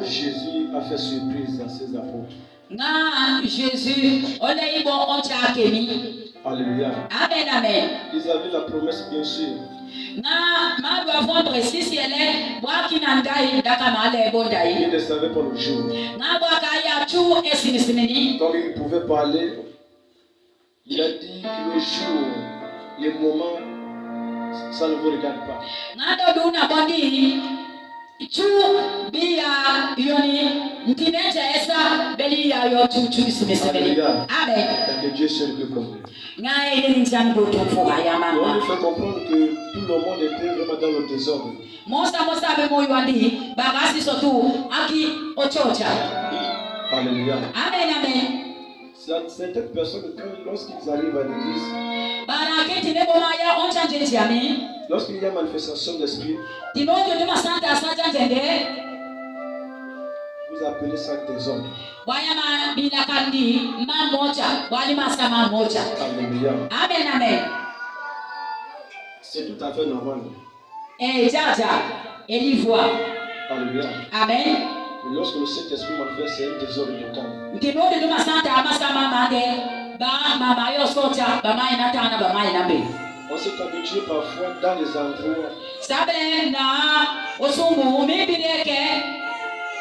Jésus a fait surprise à ses apôtres. Alléluia. Amen, amen. Ils avaient la promesse, bien sûr. Ils ne savaient pas le jour. Comme il pouvait parler, il a dit que le jour, les moments, ça ne vous regarde pas. Alléluia. Amen. Que Dieu seul peut combler. On lui fait comprendre que tout le monde était vraiment dans le désordre. Alléluia. Amen, amen. Certaines personnes, lorsqu'ils arrivent à l'église, lorsqu'il y a manifestation d'esprit, vous appelez ça désordre. Alléluia. Amen, amen. C'est tout à fait normal. Alléluia. Amen. Mais lorsque le Saint-Esprit manifeste, c'est un désordre total. On s'est habitué parfois dans les endroits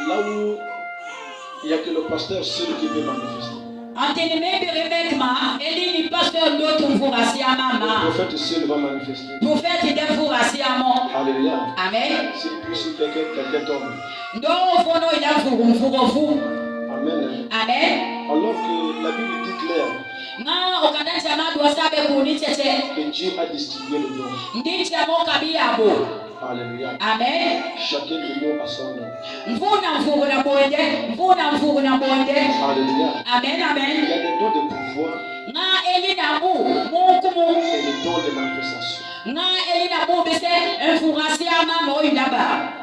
là où il n'y a que le pasteur seul qui peut manifester. Le prophète seul va manifester. Alléluia. Amen. S'il prie sur quelqu'un tombe. Amen. Amen. Alors que la Bible dit clair que Dieu a distribué le don. Alléluia. Amen. Chacun de nous a son nom. Alléluia. Alléluia. Amen, amen. Il y a des dons de pouvoir et des dons de manifestation.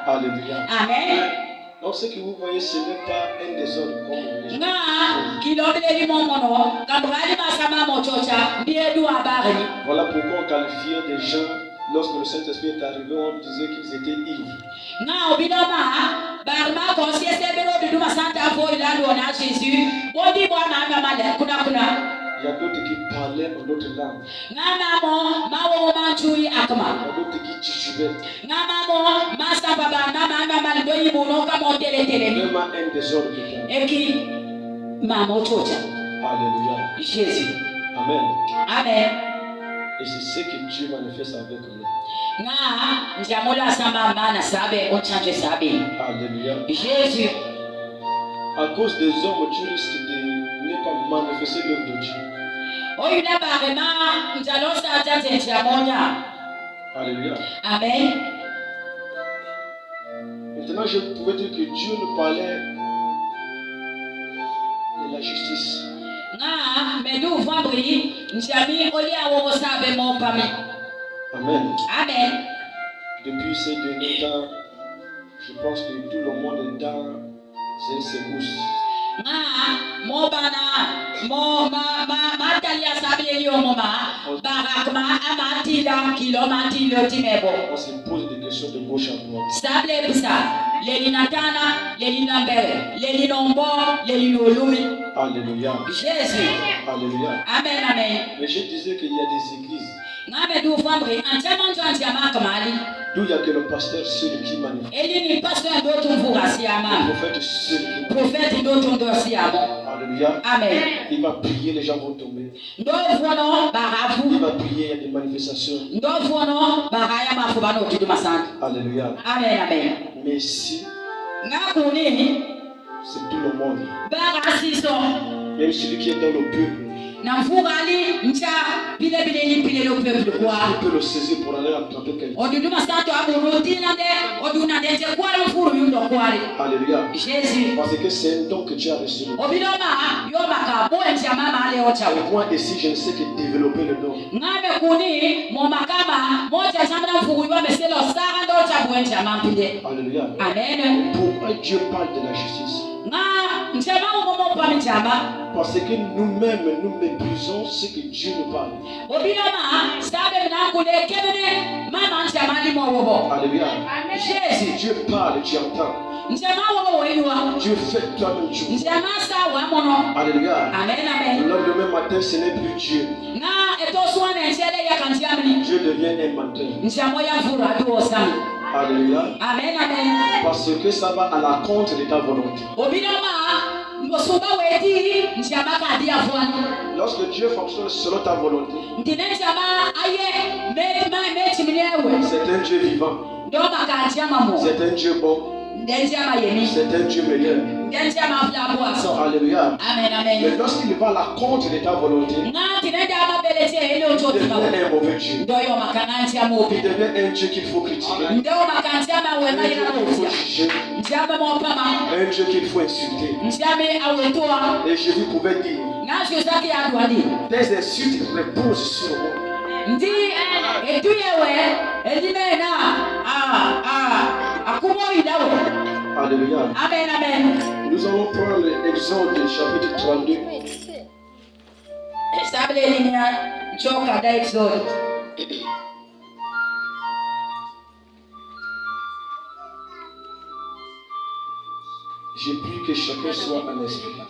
Alléluia. Amen. Donc ce que vous voyez, ce n'est pas un désordre comme les gens. Voilà pourquoi on qualifiait des gens, lorsque le Saint-Esprit est arrivé, on disait qu'ils étaient ivres. Il y a d'autres qui parlaient en d'autres langues. Il y a d'autres qui titulaient. Vraiment un désordre total. Alléluia. Jésus. Amen. Amen. Et c'est ce que Dieu manifeste avec nous. Alléluia. Jésus. À cause des hommes, Dieu risque de ne pas manifester l'œuvre de Dieu. Alléluia. Amen. Maintenant, je pouvais dire que Dieu nous parlait de la justice. Amen. Amen. Depuis ces derniers temps, je pense que tout le monde est dans ces secousses. On se pose des questions de gauche à droite. Alléluia. Jésus. Alléluia. Amen, amen. Mais je disais qu'il y a des églises d'où il n'y a que le pasteur seul qui manifeste. Le prophète seul qui manifeste. Alléluia. Amen. Il va prier, les gens vont tomber. Il va prier, il y a des manifestations. Alléluia. Amen, amen. Mais ici, c'est tout le monde. Même celui qui est dans le peuple. Il peut le saisir pour aller attraper quelqu'un. Alléluia. Jésus. Parce que c'est un don que tu as reçu. Et moi ici, je ne sais que développer le don. Alléluia. Amen. Pourquoi Dieu parle de la justice? Parce que nous-mêmes, nous méprisons ce que Dieu nous parle. Alléluia. Jésus. Dieu parle, tu entends. Dieu fait toi-même du Alléluia. Amen. Le lendemain matin, ce n'est plus Dieu. Dieu devient un menteur. Alléluia. Amen. Parce que ça va à la contre de ta volonté. Lorsque Dieu fonctionne selon ta volonté, c'est un Dieu vivant. C'est un Dieu bon. C'est un Dieu meilleur. Alléluia. Mais lorsqu'il va à la contre de ta volonté, il devient un mauvais Dieu. Il devient un Dieu qu'il faut critiquer. Un Dieu qu'il faut juger. Un Dieu qu'il faut insulter. Et Jésus pouvait dire, tes insultes reposent sur moi. Alléluia. Amen. Nous allons prendre l'Exode chapitre 32. J'ai pris que chacun soit en esprit.